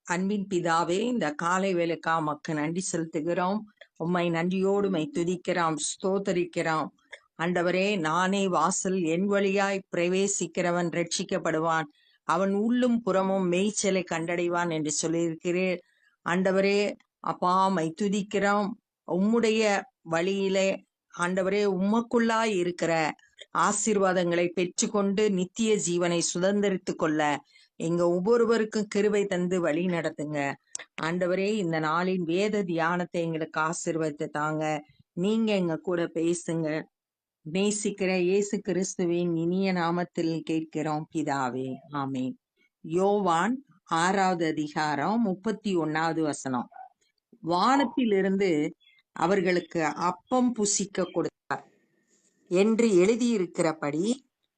அன்பின் பிதாவே, இந்த காலை வேலைக்கா உமக்கு நன்றி செலுத்துகிறோம். உம்மை நன்றியோடு உம்மை துதிக்கிறோம், ஸ்தோத்தரிக்கிறோம். ஆண்டவரே, நானே வாசல், என் வழியாய் பிரவேசிக்கிறவன் ரட்சிக்கப்படுவான், அவன் உள்ளும் புறமும் மேய்ச்சலை கண்டடைவான் என்று சொல்லியிருக்கிறேன். ஆண்டவரே, அப்பா உம்மை துதிக்கிறோம். உம்முடைய வழியிலே ஆண்டவரே, உமக்குள்ளாய் இருக்கிற ஆசீர்வாதங்களை பெற்றுக்கொண்டு நித்திய ஜீவனை சுதந்திரித்துக் கொள்ள எங்க ஒவ்வொருவருக்கும் கிருபை தந்து வழி நடத்துங்க. ஆண்டவரே, இந்த நாளின் வேத தியானத்தை எங்களுக்கு ஆசீர்வதித்து தாங்க. நீங்க எங்க கூட பேசுங்க. நேசிக்கிற இயேசு கிறிஸ்துவின் இனிய நாமத்தில் கேட்கிறோம் பிதாவே, ஆமென். யோவான் 6வது அதிகாரம் 31வது வசனம். வானத்திலிருந்து அவர்களுக்கு அப்பம் புசிக்க கொடுத்தார் என்று எழுதியிருக்கிறபடி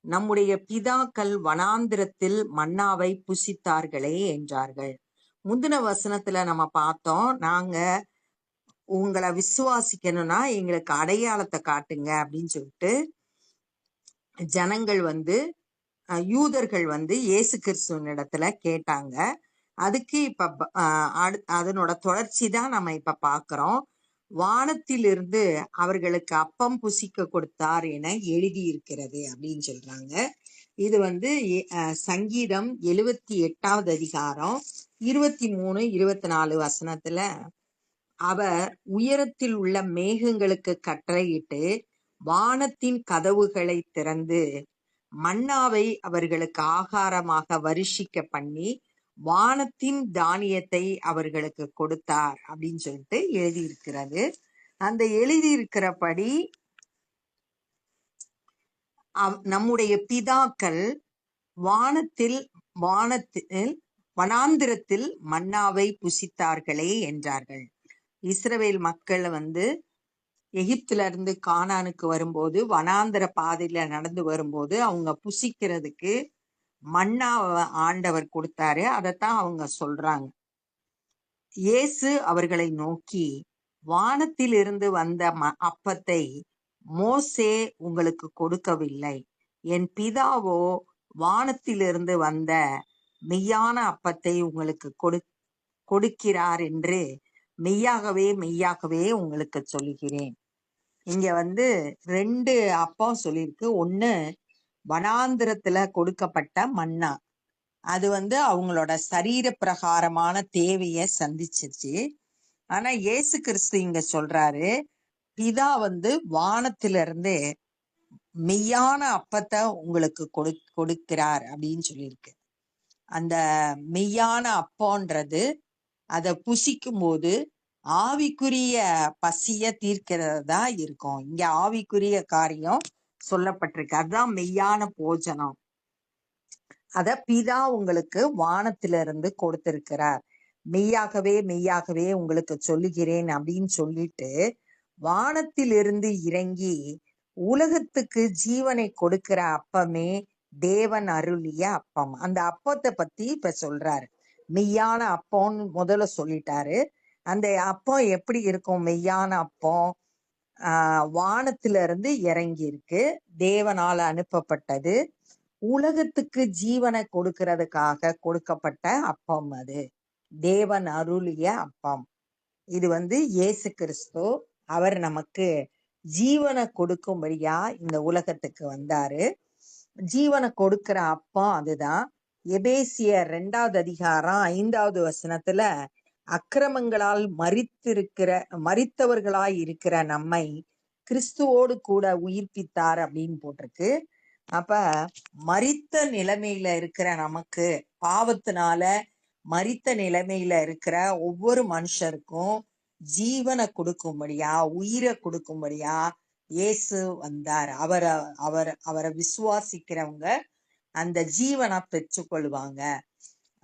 நம்முடைய பிதாக்கள் வனாந்திரத்தில் மன்னாவை புசித்தார்களே என்றார்கள். முந்தின வசனத்துல நம்ம பார்த்தோம், நாங்க உங்களை விசுவாசிக்கணும்னா எங்களுக்கு அடையாளத்தை காட்டுங்க அப்படின்னு சொல்லிட்டு ஜனங்கள் யூதர்கள் இயேசு கிறிஸ்துவின் இடத்துல கேட்டாங்க. அதுக்கு இப்ப அதனோட தொடர்ச்சி தான் நம்ம இப்ப பாக்குறோம். வானத்திலிருந்து அவர்களுக்கு அப்பம் புசிக்க கொடுத்தார் என எழுதியிருக்கிறது அப்படின்னு சொல்றாங்க. இது சங்கீதம் 78வது அதிகாரம் 23, 24 வசனத்துல அவர் உயரத்தில் உள்ள மேகங்களுக்கு கட்டளையிட்டு வானத்தின் கதவுகளை திறந்து மன்னாவை அவர்களுக்கு ஆகாரமாக வருஷிக்க பண்ணி வானத்தின் தானியத்தை அவர்களுக்கு கொடுத்தார் அப்படின்னு சொல்லிட்டு எழுதியிருக்கிறது. அந்த எழுதியிருக்கிறபடி நம்முடைய பிதாக்கள் வானத்தில் வனாந்திரத்தில் மன்னாவை புசித்தார்களே என்றார்கள். இஸ்ரவேல் மக்கள் எகிப்துல இருந்து கானானுக்கு வரும்போது வனாந்திர பாதையில நடந்து வரும்போது அவங்க புசிக்கிறதுக்கு மன்னா ஆண்டவர் கொடுத்தாரு. அதைத்தான் அவங்க சொல்றாங்க. இயேசு அவர்களை நோக்கி, வானத்தில் இருந்து வந்த அப்பத்தை மோசே உங்களுக்கு கொடுக்கவில்லை, என் பிதாவோ வானத்திலிருந்து வந்த மெய்யான அப்பத்தை உங்களுக்கு கொடுக்கிறார் என்று மெய்யாகவே மெய்யாகவே உங்களுக்கு சொல்லுகிறேன். இங்க 2 அப்பம் சொல்லியிருக்கு. ஒண்ணு வனாந்திரத்துல கொடுக்கப்பட்ட மன்னா, அது அவங்களோட சரீர பிரகாரமான தேவைய சந்திச்சிருச்சு. ஆனா இயேசு கிறிஸ்து இங்க சொல்றாரு, பிதா வானத்திலிருந்து மெய்யான அப்பத்தை உங்களுக்கு கொடுக்கிறார் அப்படின்னு சொல்லியிருக்கு. அந்த மெய்யான அப்பம்ன்றது அதை புசிக்கும் போது ஆவிக்குரிய பசிய தீர்க்கிறதா இருக்கும். இங்க ஆவிக்குரிய காரியம் சொல்லப்பட்டிருக்கு. அதுதான் மெய்யான போஜனம். அத பிதா உங்களுக்கு வானத்திலிருந்து கொடுத்திருக்கிறார். மெய்யாகவே மெய்யாகவே உங்களுக்கு சொல்லுகிறேன் அப்படின்னு சொல்லிட்டு வானத்திலிருந்து இறங்கி உலகத்துக்கு ஜீவனை கொடுக்கிற அப்பமே தேவன் அருளிய அப்பம். அந்த அப்பத்தை பத்தி இப்ப சொல்றாரு. மெய்யான அப்பம்னு முதல்ல சொல்லிட்டாரு. அந்த அப்பம் எப்படி இருக்கும்? மெய்யான அப்பம் வானத்திலிருந்து இறங்கி இருக்கு, தேவனால அனுப்பப்பட்டது, உலகத்துக்கு ஜீவனை கொடுக்கிறதுக்காக கொடுக்கப்பட்ட அப்பம். அது தேவன் அருளிய அப்பம். இது இயேசு கிறிஸ்து அவர் நமக்கு ஜீவனை கொடுக்கும்படியா இந்த உலகத்துக்கு வந்தாரு. ஜீவனை கொடுக்கிற அப்பம் அதுதான். எபேசியர் 2வது அதிகாரம் 5வது வசனத்துல அக்கிரமங்களால் மரித்தவர்களாய் இருக்கிற நம்மை கிறிஸ்துவோடு கூட உயிர்ப்பித்தார் அப்படின்னு போட்டிருக்கு. அப்ப மரித்த நிலைமையில இருக்கிற நமக்கு, பாவத்தினால மரித்த நிலைமையில இருக்கிற ஒவ்வொரு மனுஷருக்கும் ஜீவனை கொடுக்கும்படியா, உயிரை கொடுக்கும்படியா இயேசு வந்தார். அவரை விசுவாசிக்கிறவங்க அந்த ஜீவனை பெற்றுக்கொள்வாங்க.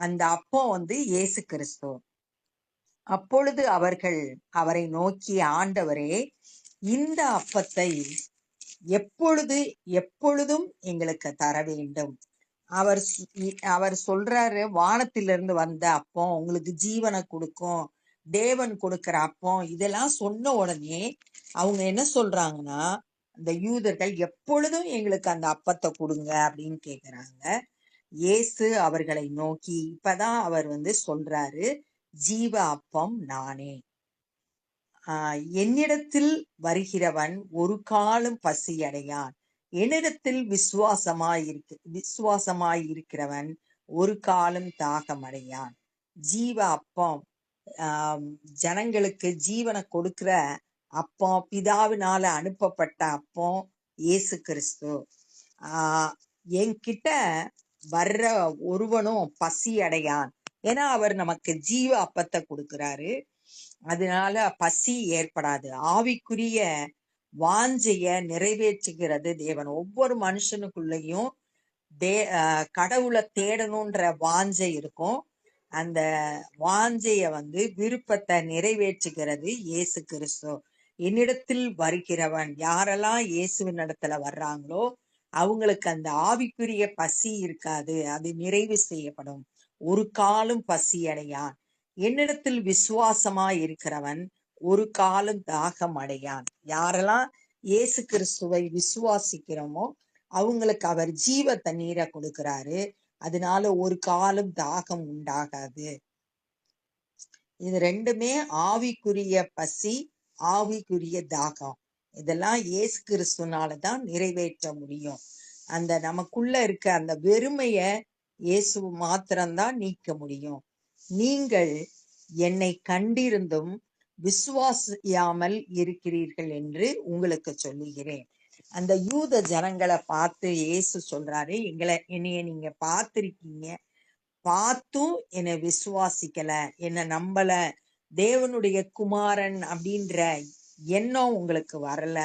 அந்த அப்பம் இயேசு கிறிஸ்து. அப்பொழுது அவர்கள் அவரை நோக்கி, ஆண்டவரே, இந்த அப்பத்தை எப்பொழுதும் எங்களுக்கு தர வேண்டும். அவர் சொல்றாரு, வானத்திலிருந்து வந்த அப்பம் உங்களுக்கு ஜீவனை கொடுக்கும், தேவன் கொடுக்கிற அப்பம். இதெல்லாம் சொன்ன உடனே அவங்க என்ன சொல்றாங்கன்னா, அந்த யூதர்கள் எப்பொழுதும் எங்களுக்கு அந்த அப்பத்தை கொடுங்க அப்படின்னு கேக்குறாங்க. இயேசு அவர்களை நோக்கி, இப்பதான் அவர் சொல்றாரு, ஜீவ அப்பம் நானே. என்னிடத்தில் வருகிறவன் ஒரு காலும் பசி அடையான். என்னிடத்தில் விசுவாசமாயிருக்கிறவன் ஒரு காலும் தாகம் அடையான். ஜீவ அப்பம், ஜனங்களுக்கு ஜீவனை கொடுக்கிற அப்பம், பிதாவினால அனுப்பப்பட்ட அப்பம் இயேசு கிறிஸ்து. என்கிட்ட வர்ற ஒருவனும் பசி அடையான். ஏன்னா அவர் நமக்கு ஜீவ அப்பத்தை கொடுக்கிறாரு. அதனால பசி ஏற்படாது. ஆவிக்குரிய வாஞ்சைய நிறைவேற்றுகிறது தேவன். ஒவ்வொரு மனுஷனுக்குள்ளேயும் கடவுளை தேடணுன்ற வாஞ்சை இருக்கும். அந்த வாஞ்சைய விருப்பத்தை நிறைவேற்றுகிறது இயேசு கிறிஸ்து. என்னிடத்தில் வருகிறவன், யாரெல்லாம் இயேசுவின் இடத்துல வர்றாங்களோ அவங்களுக்கு அந்த ஆவிக்குரிய பசி இருக்காது, அது நிறைவு செய்யப்படும். ஒரு காலும் பசி அடையான். என்னிடத்தில் விசுவாசமா இருக்கிறவன் ஒரு காலம் தாகம் அடையான். யாரெல்லாம் இயேசு கிறிஸ்துவை விசுவாசிக்கிறோமோ அவங்களுக்கு அவர் ஜீவ தண்ணீரை கொடுக்கிறாரு. அதனால ஒரு காலம் தாகம் உண்டாகாது. இது ரெண்டுமே ஆவிக்குரிய பசி, ஆவிக்குரிய தாகம். இதெல்லாம் இயேசு கிறிஸ்துனாலதான் நிறைவேற்ற முடியும். அந்த நமக்குள்ள இருக்க அந்த வெறுமைய இயேசு மாத்திரம்தான் நீக்க முடியும். நீங்கள் என்னை கண்டிருந்தும் விசுவாசியாமல் இருக்கிறீர்கள் என்று உங்களுக்கு சொல்லுகிறேன். அந்த யூத ஜனங்களை பார்த்து இயேசு சொல்றாரு, என்னைய நீங்க பார்த்திருக்கீங்க, பார்த்தும் என்னை விசுவாசிக்கல, என்னை நம்பல, தேவனுடைய குமாரன் அப்படின்ற எண்ணம் உங்களுக்கு வரல,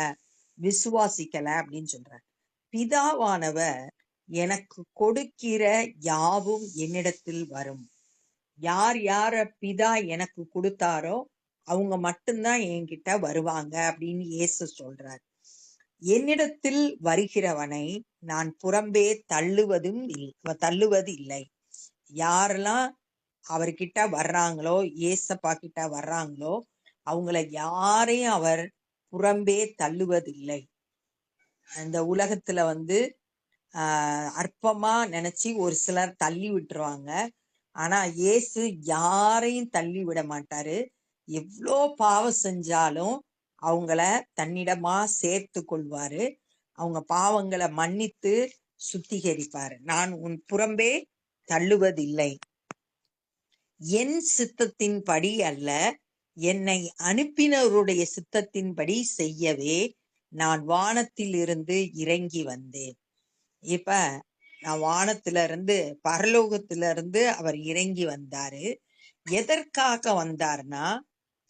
விசுவாசிக்கல அப்படின்னு சொல்றார். பிதாவானவர் எனக்கு கொடுக்கிற யாவும் என்னிடத்தில் வரும். யார் யார பிதா எனக்கு கொடுத்தாரோ அவங்க மட்டும்தான் என்கிட்ட வருவாங்க அப்படின்னு இயேசு சொல்றார். என்னிடத்தில் வருகிறவனை நான் புறம்பே தள்ளுவது இல்லை. யாரெல்லாம் அவர்கிட்ட வர்றாங்களோ, ஏசப்பா கிட்ட வர்றாங்களோ அவங்கள யாரையும் அவர் புறம்பே தள்ளுவதில்லை. இந்த உலகத்துல அற்பமா நினைச்சு ஒரு சிலர் தள்ளி விட்டுருவாங்க. ஆனா இயேசு யாரையும் தள்ளி விட மாட்டாரு. எவ்வளோ பாவம் செஞ்சாலும் அவங்கள தன்னிடமா சேர்த்து கொள்வாரு. அவங்க பாவங்களை மன்னித்து சுத்திகரிப்பாரு. நான் உன் புறம்பே தள்ளுவதில்லை. என் சித்தத்தின்படி அல்ல, என்னை அனுப்பினவருடைய சித்தத்தின்படி செய்யவே நான் வானத்தில் இருந்து இறங்கி வந்தேன். இப்ப நான் வானத்துல இருந்து, பரலோகத்துல இருந்து அவர் இறங்கி வந்தாரு. எதற்காக வந்தார்னா,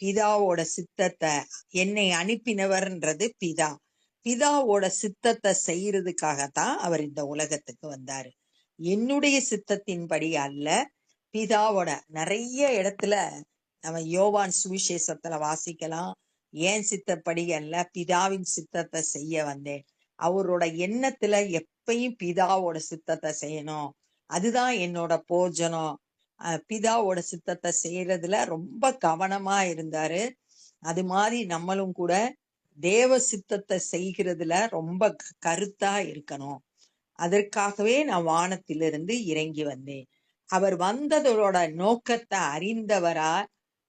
பிதாவோட சித்தத்தை, என்னை அனுப்பினவர்ன்றது பிதா, பிதாவோட சித்தத்தை செய்யறதுக்காகத்தான் அவர் இந்த உலகத்துக்கு வந்தாரு. என்னுடைய சித்தத்தின்படி அல்ல, பிதாவோட. நிறைய இடத்துல நம்ம யோவான் சுவிசேஷத்துல வாசிக்கலாம், ஏன் சித்தப்படி அல்ல, பிதாவின் சித்தத்தை செய்ய வந்தேன். அவரோட எண்ணத்துல எப்பயும் பிதாவோட சித்தத்தை செய்யணும், அதுதான் என்னோட போஜனம். பிதாவோட சித்தத்தை செய்யறதுல ரொம்ப கவனமா இருந்தாரு. அது மாதிரி நம்மளும் கூட தேவ சித்தத்தை செய்கிறதுல ரொம்ப கருத்தா இருக்கணும். அதற்காகவே நான் வானத்திலிருந்து இறங்கி வந்தேன். அவர் வந்ததோட நோக்கத்தை அறிந்தவரா,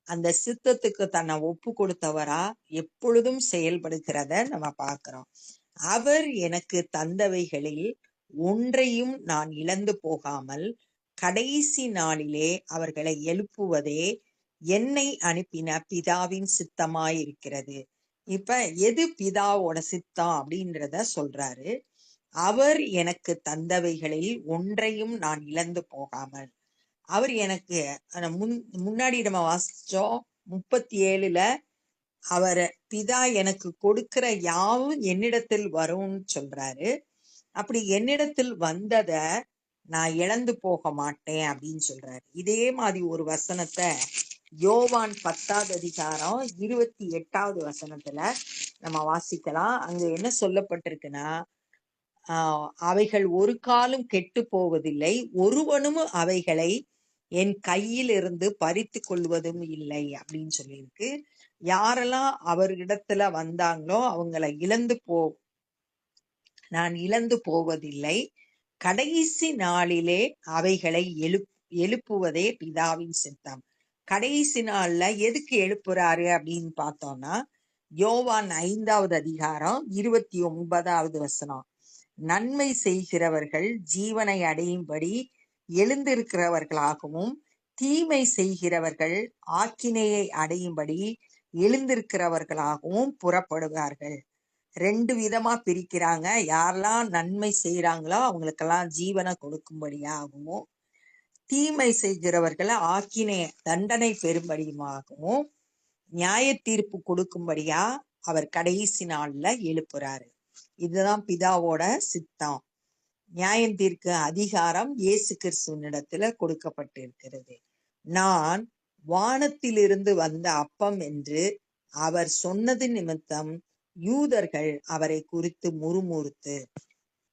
அந்த சித்தத்துக்கு தன்னை ஒப்பு கொடுத்தவரா எப்பொழுதும் செயல்படுகிறத நம்ம பார்க்கிறோம். அவர் எனக்கு தந்தவைகளில் ஒன்றையும் நான் இழந்து போகாமல் கடைசி நாளிலே அவர்களை எழுப்புவதே என்னை அனுப்பின பிதாவின் சித்தமாயிருக்கிறது. இப்ப எது பிதாவோட சித்தம் அப்படின்றத சொல்றாரு. அவர் எனக்கு தந்தவைகளில் ஒன்றையும் நான் இழந்து போகாமல். அவர் எனக்கு முன்னாடி நம்ம வாசிச்சோம் 37ல, அவர் பிதா எனக்கு கொடுக்கிற யாவும் என்னிடத்தில் வரும்னு சொல்றாரு. அப்படி என்னிடத்தில் வந்தத நான் இழந்து போக மாட்டேன் அப்படின்னு சொல்றாரு. இதே மாதிரி ஒரு வசனத்தை யோவான் 10வது அதிகாரம் 28வது வசனத்துல நம்ம வாசிக்கலாம். அங்க என்ன சொல்லப்பட்டிருக்குன்னா, அவைகள் ஒரு காலம் கெட்டு போவதில்லை, ஒருவனும் அவைகளை என் கையில் இருந்து பறித்து கொள்வதும் இல்லை அப்படின்னு சொல்லியிருக்கு. யாரெல்லாம் அவரிடத்துல வந்தாங்களோ அவங்களை நான் இழந்து போவதில்லை. கடைசி நாளிலே அவைகளை எழுப்புவதே பிதாவின் சித்தம். கடைசி நாள்ல எதுக்கு எழுப்புறாரு அப்படின்னு பார்த்தோம்னா, யோவான் 5வது அதிகாரம் 29வது வசனம், நன்மை செய்கிறவர்கள் ஜீவனை அடையும்படி எழுந்திருக்கிறவர்களாகவும், தீமை செய்கிறவர்கள் ஆக்கினையை அடையும்படி எழுந்திருக்கிறவர்களாகவும் புறப்படுவார்கள். 2 விதமா பிரிக்கிறாங்க. யாரெல்லாம் நன்மை செய்யறாங்களோ அவங்களுக்கெல்லாம் ஜீவனை கொடுக்கும்படியாகவும், தீமை செய்கிறவர்களை ஆக்கினை தண்டனை பெறும்படியுமாகவும் நியாய தீர்ப்பு கொடுக்கும்படியா அவர் கடைசி நாள்ல எழுப்புறாரு. இதுதான் பிதாவோட சித்தம். நியாயம் தீர்க்க அதிகாரம் இயேசு கிறிஸ்துவனிடத்துல கொடுக்கப்பட்டிருக்கிறது. நான் வானத்திலிருந்து வந்த அப்பம் என்று அவர் சொன்னது நிமித்தம் யூதர்கள் அவரை குறித்து முறுமுறுத்து,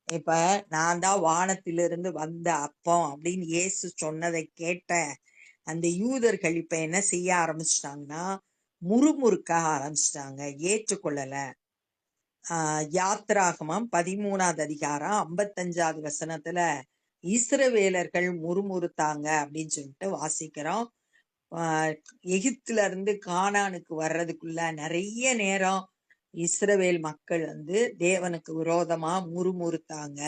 இப்ப நான் தான் வானத்திலிருந்து வந்த அப்பம் அப்படின்னு இயேசு சொன்னதை கேட்ட அந்த யூதர்கள் இப்ப என்ன செய்ய ஆரம்பிச்சிட்டாங்கன்னா, முறுமுறுக்க ஆரம்பிச்சிட்டாங்க, ஏற்றுக்கொள்ளல. யாத்திராகமம் 13வது அதிகாரம் 55வது வசனத்துல இஸ்ரவேலர்கள் முறுமுறுத்தாங்க அப்படின்னு சொல்லிட்டு வாசிக்கிறோம். எகிப்துல இருந்து கானானுக்கு வர்றதுக்குள்ள நிறைய நேரம் இஸ்ரவேல் மக்கள் தேவனுக்கு விரோதமா முறுமுறுத்தாங்க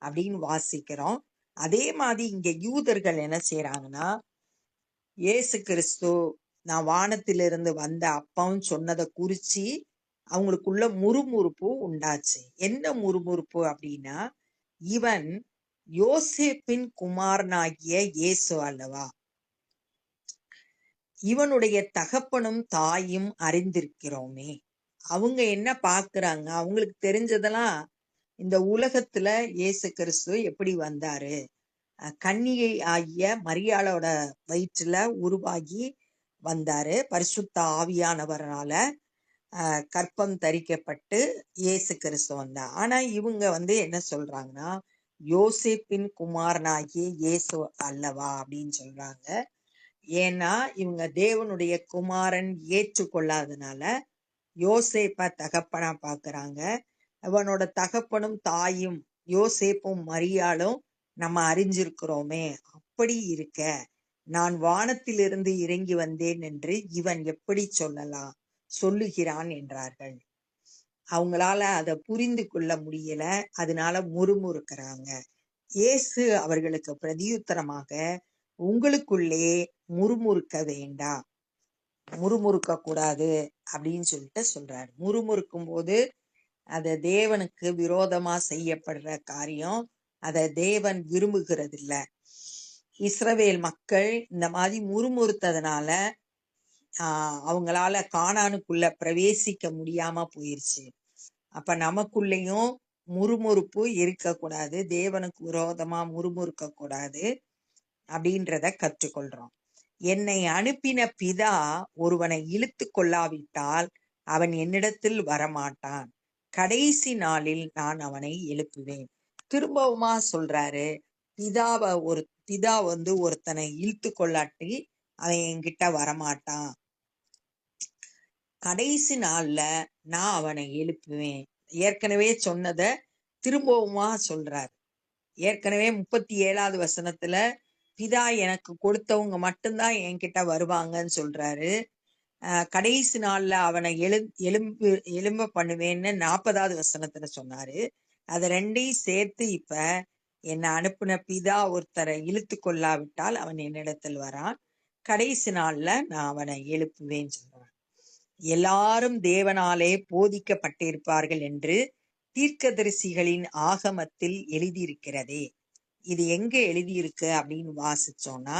அப்படின்னு வாசிக்கிறோம். அதே மாதிரி இங்க யூதர்கள் என்ன செய்யறாங்கன்னா, இயேசு கிறிஸ்து நான் வானத்திலிருந்து வந்த அப்பம் சொன்னதை குறிச்சு அவங்களுக்குள்ள முறுமுறுப்பு உண்டாச்சு. என்ன முறுமுறுப்பு அப்படின்னா, இவன் யோசேப்பின் குமாரனாகிய இயேசு அல்லவா, இவனுடைய தகப்பனும் தாயும் அறிந்திருக்கிறோமே. அவங்க என்ன பாக்குறாங்க, அவங்களுக்கு தெரிஞ்சதெல்லாம் இந்த உலகத்துல இயேசு கிறிஸ்து எப்படி வந்தாரு, கன்னிகை ஆகிய மரியாளோட வயிற்றுல உருவாகி வந்தாரு, பரிசுத்த ஆவியானவரால கற்பம் தரிக்கப்பட்டு இயேசு கிறிஸ்து வந்தார். ஆனா இவங்க என்ன சொல்றாங்கன்னா, யோசேப்பின் குமாரனாகிய இயேசு அல்லவா அப்படின்னு சொல்றாங்க. ஏன்னா இவங்க தேவனுடைய குமாரன் ஏற்றுக்கொள்ளாதனால யோசேப்ப தகப்பனா பாக்குறாங்க. அவனோட தகப்பனும் தாயும் யோசேப்பும் மரியாளும் நம்ம அறிஞ்சிருக்கிறோமே. அப்படி இருக்க நான் வானத்திலிருந்து இறங்கி வந்தேன் என்று இவன் எப்படி சொல்லுகிறான் என்றார்கள். அவங்களால அதை புரிந்து கொள்ள முடியல, அதனால முறுமுறுக்கிறாங்க. இயேசு அவர்களுக்கு பிரதியுத்தரமாக, உங்களுக்குள்ளே முறுமுறுக்க வேண்டாம், முறுமுறுக்க கூடாது அப்படின்னு சொல்லிட்டு சொல்றாரு. முறுமுறுக்கும் போது அது தேவனுக்கு விரோதமா செய்யப்படுற காரியம், அதை தேவன் விரும்புகிறது இல்ல. இஸ்ரவேல் மக்கள் இந்த மாதிரி முறுமுறுத்ததுனால அவங்களால கானானுக்குள்ள பிரவேசிக்க முடியாம போயிருச்சு. அப்ப நமக்குள்ளேயும் முறுமுறுப்பு இருக்கக்கூடாது, தேவனுக்கு விரோதமா முறுமுறுக்க கூடாது அப்படின்றத கற்றுக்கொள்றோம். என்னை அனுப்பின பிதா ஒருவனை இழுத்து கொள்ளாவிட்டால் அவன் என்னிடத்தில் வரமாட்டான், கடைசி நாளில் நான் அவனை எழுப்புவேன். திரும்பவுமா சொல்றாரு, பிதா ஒருத்தனை இழுத்து கொள்ளாட்டி அவன் என்கிட்ட வரமாட்டான், கடைசி நாள்ல நான் அவனை எழுப்புவேன். ஏற்கனவே சொன்னத திரும்பவுமா சொல்றாரு. ஏற்கனவே 37வது வசனத்துல பிதா எனக்கு கொடுத்தவங்க மட்டும்தான் என்கிட்ட வருவாங்கன்னு சொல்றாரு. கடைசி நாள்ல அவனை எழும்ப பண்ணுவேன்னு 40வது வசனத்துல சொன்னாரு. அத ரெண்டையும் சேர்த்து இப்ப என்னை அனுப்புன பிதா ஒருத்தரை இழுத்து கொள்ளாவிட்டால் அவன் என்னிடத்தில் வரான், கடைசி நாள்ல நான் அவனை எழுப்புவேன்னு சொல்றான். எல்லாரும் தேவனாலே போதிக்கப்பட்டிருப்பார்கள் என்று தீர்க்கதரிசிகளின் ஆகமத்தில் எழுதியிருக்கிறதே. இது எங்க எழுதியிருக்கு அப்படின்னு வாசிச்சோம்னா,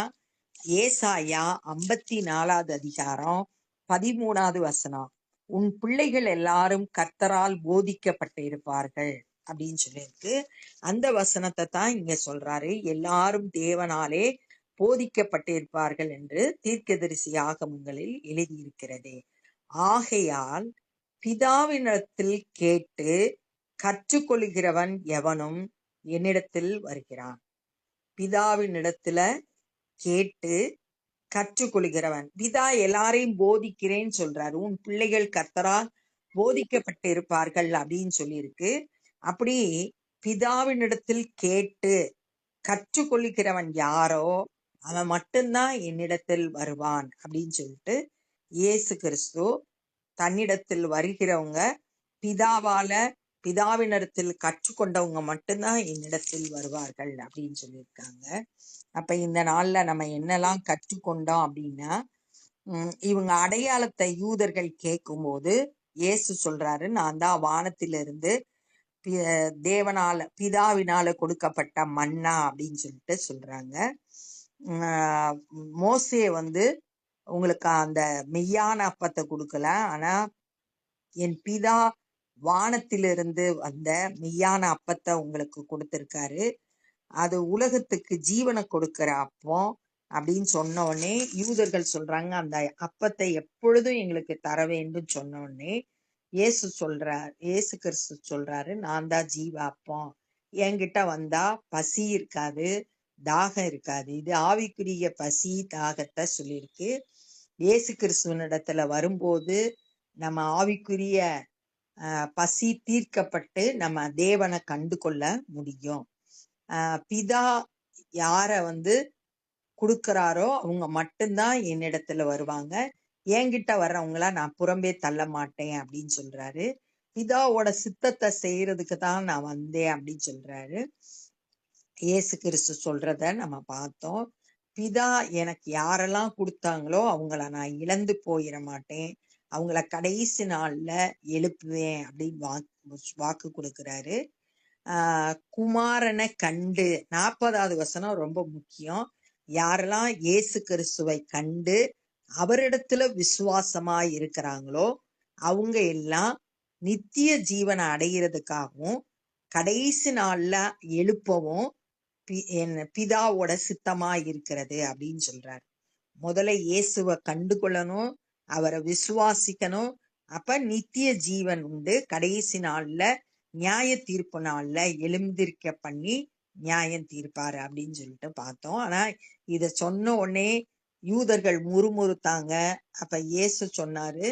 ஏசாயா 54வது அதிகாரம் 13வது வசனம், உன் பிள்ளைகள் எல்லாரும் கர்த்தரால் போதிக்கப்பட்டிருப்பார்கள் அப்படின்னு சொல்லியிருக்கு. அந்த வசனத்தை தான் இங்க சொல்றாரு, எல்லாரும் தேவனாலே போதிக்கப்பட்டிருப்பார்கள் என்று தீர்க்கதரிசி ஆகமங்களில் எழுதியிருக்கிறதே. ஆகையால் பிதாவினிடத்தில் கேட்டு கற்றுக்கொள்கிறவன் எவனும் என்னிடத்தில் வருகிறான். பிதாவினிடத்துல கேட்டு கற்றுக்கொள்கிறவன், பிதா எல்லாரையும் போதிக்கிறேன்னு சொல்றாரு, உன் பிள்ளைகள் கர்த்தரால் போதிக்கப்பட்டு இருப்பார்கள் அப்படின்னு சொல்லியிருக்கு. அப்படி பிதாவினிடத்தில் கேட்டு கற்றுக்கொள்கிறவன் யாரோ அவன் மட்டும்தான் என்னிடத்தில் வருவான் அப்படின்னு சொல்லிட்டு இயேசு கிறிஸ்து தன்னிடத்தில் வருகிறவங்க பிதாவினிடத்தில் கற்றுக்கொண்டவங்க மட்டும்தான் என்னிடத்தில் வருவார்கள் அப்படின்னு சொல்லியிருக்காங்க. அப்ப இந்த நாள்ல நம்ம என்னெல்லாம் கற்றுக்கொண்டோம் அப்படின்னா, இவங்க அடையாளத்தை யூதர்கள் கேட்கும்போது இயேசு சொல்றாரு, நான் தான் வானத்திலிருந்து பிதாவினால கொடுக்கப்பட்ட மன்னா அப்படின்னு சொல்லிட்டு சொல்றாங்க. மோசே உங்களுக்கு அந்த மெய்யான அப்பத்தை கொடுக்கல, ஆனா என் பிதா வானத்திலிருந்து வந்த மெய்யான அப்பத்தை உங்களுக்கு கொடுத்திருக்காரு. அது உலகத்துக்கு ஜீவனை கொடுக்கிற அப்பம் அப்படின்னு சொன்ன உடனே யூதர்கள் சொல்றாங்க, அந்த அப்பத்தை எப்பொழுதும் எங்களுக்கு தர வேண்டும் சொன்ன உடனே இயேசு கிறிஸ்து சொல்றாரு, நான் தான் ஜீவ அப்பம், என்கிட்ட வந்தா பசி இருக்காது, தாகம் இருக்காது. இது ஆவிக்குரிய பசி தாகத்தை சொல்லியிருக்கு. இயேசு கிறிஸ்துவனிடத்துல வரும்போது நம்ம ஆவிக்குரிய பசி தீர்க்கப்பட்டு நம்ம தேவனை கண்டு கொள்ள முடியும். பிதா யார கொடுக்கறாரோ அவங்க மட்டும்தான் என்னிடத்துல வருவாங்க, என்கிட்ட வர்றவங்கள நான் புறம்பே தள்ள மாட்டேன் அப்படின்னு சொல்றாரு. பிதாவோட சித்தத்தை செய்யறதுக்கு தான் நான் வந்தேன் அப்படின்னு சொல்றாரு. இயேசு கிறிஸ்து சொல்றத நம்ம பார்த்தோம். பிதா எனக்கு யாரெல்லாம் கொடுத்தாங்களோ அவங்கள நான் இழந்து போயிட மாட்டேன், அவங்கள கடைசி நாள்ல எழுப்புவேன் அப்படின்னு வாக்கு கொடுக்கிறாரு. குமாரனை கண்டு 40வது வசனம் ரொம்ப முக்கியம். யாரெல்லாம் இயேசு கிறிஸ்துவை கண்டு அவரிடத்துல விசுவாசமா இருக்கிறாங்களோ அவங்க எல்லாம் நித்திய ஜீவனை அடைகிறதுக்காகவும் கடைசி நாள்ல எழுப்பவும் பிதாவோட சித்தமா இருக்கிறது அப்படின்னு சொல்றாரு. முதல்ல இயேசுவை கண்டு கொள்ளணும், அவரை விசுவாசிக்கணும், அப்ப நித்திய ஜீவன் உண்டு. கடைசி நாள்ல நியாய தீர்ப்பு நாள்ல எழுந்திருக்க பண்ணி நியாயம் தீர்ப்பாரு அப்படின்னு சொல்லிட்டு பார்த்தோம். ஆனா இத சொன்ன உடனே யூதர்கள் முறுமுறுத்தாங்க. அப்ப இயேசு சொன்னாரு,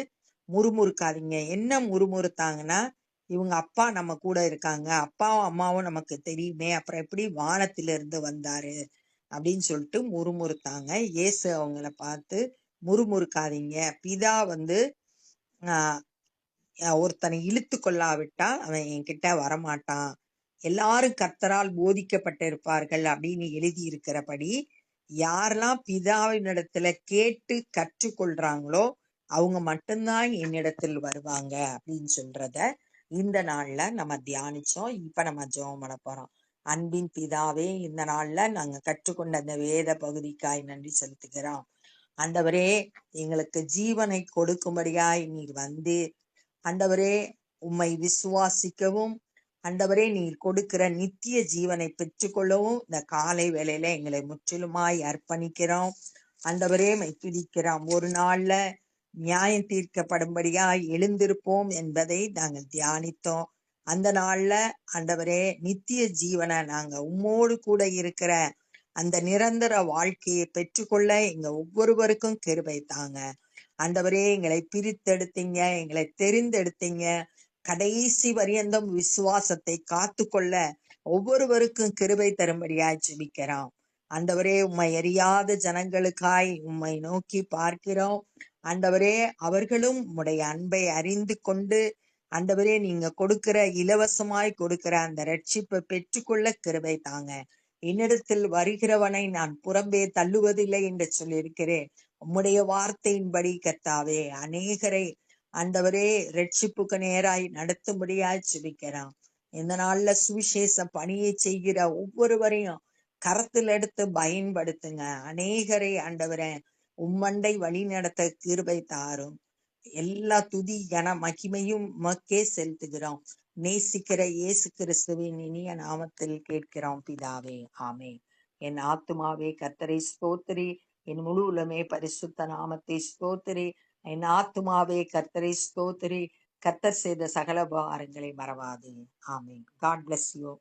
முறுமுறுக்காதீங்க. என்ன முறுமுறுத்தாங்கன்னா, இவங்க அப்பா நம்ம கூட இருக்காங்க, அப்பாவும் அம்மாவும் நமக்கு தெரியுமே, அப்புறம் எப்படி வானத்திலிருந்து வந்தாரு அப்படின்னு சொல்லிட்டு முறுமுறுத்தாங்க. இயேசு அவங்கள பார்த்து, முறுமுறுக்காதீங்க, பிதா ஒருத்தனை இழுத்து கொள்ளாவிட்டா அவன் என்கிட்ட வரமாட்டான், எல்லாரும் கர்த்தரால் போதிக்கப்பட்டிருப்பார்கள் அப்படின்னு எழுதி இருக்கிறபடி யாரெல்லாம் பிதாவினிடத்துல கேட்டு கற்றுக்கொள்றாங்களோ அவங்க மட்டும்தான் என்னிடத்தில் வருவாங்க அப்படின்னு சொல்றத இந்த நாள்ல நம்ம தியானிச்சோம். இப்ப நம்ம ஜெபம் பண்ண போறோம். அன்பின் பிதாவே, இந்த நாள்ல நாங்க கற்றுக்கொண்ட அந்த வேத பகுதிக்காய் நன்றி செலுத்துகிறோம். ஆண்டவரே, எங்களுக்கு ஜீவனை கொடுக்கும்படியாய் நீர் ஆண்டவரே உம்மை விசுவாசிக்கவும், ஆண்டவரே நீர் கொடுக்கிற நித்திய ஜீவனை பெற்றுக்கொள்ளவும் இந்த காலை வேளையில எங்களை முற்றிலுமாய் அர்ப்பணிக்கிறோம். ஆண்டவரே துதிக்கிறோம். ஒரு நாள்ல நியாயம் தீர்க்கப்படும்படியாய் எழுந்திருப்போம் என்பதை நாங்கள் தியானித்தோம். அந்த நாள்ல ஆண்டவரே நித்திய ஜீவனை நாங்க உம்மோடு கூட இருக்கிற அந்த நிரந்தர வாழ்க்கையை பெற்றுக்கொள்ள எங்க ஒவ்வொருவருக்கும் கிருபை தாங்க. ஆண்டவரே, எங்களை பிரித்தெடுத்தீங்க, எங்களை தெரிந்தெடுத்தீங்க, கடைசி பரியந்தம் விசுவாசத்தை காத்துக்கொள்ள ஒவ்வொருவருக்கும் கிருபை தரும்படியாய் ஜெபிக்கிறோம். ஆண்டவரே, உம்மை அறியாத ஜனங்களுக்காய் உம்மை நோக்கி பார்க்கிறோம். ஆண்டவரே, அவர்களும் உம்முடைய அன்பை அறிந்து கொண்டு ஆண்டவரே நீங்க கொடுக்கிற இலவசமாய் கொடுக்கிற அந்த ரட்சிப்பை பெற்றுக்கொள்ள கிருபை தாங்க. என்னிடத்தில் வருகிறவனை நான் புறம்பே தள்ளுவதில்லை என்று சொல்லியிருக்கிறேன். உம்முடைய வார்த்தையின்படி கர்த்தாவே அநேகரை ஆண்டவரே ரட்சிப்புக்கு நேராய் நடத்தும்படியாய் ஜெபிக்கிறோம். இந்த நாள்ல சுவிசேஷ பணியை செய்கிற ஒவ்வொருவரையும் கரத்தில் எடுத்து பயன்படுத்துங்க. அநேகரை ஆண்டவரே உம்மண்டை வழி நடத்த கிருபை தாரும். எல்லா துதி கன மகிமையும் உமக்கே செலுத்துகிறோம். நேசிக்கிற இயேசு கிறிஸ்துவின் இனிய நாமத்தில் கேட்கிறோம் பிதாவே, ஆமென். என் ஆத்துமாவே கர்த்தரை ஸ்தோத்திரி, என் முழு உலமே பரிசுத்த நாமத்தை ஸ்தோத்திரி. என் ஆத்துமாவே கர்த்தரை ஸ்தோத்திரி, கர்த்தர் செய்த சகல உபகாரங்களை மறவாது. ஆமென். God bless you.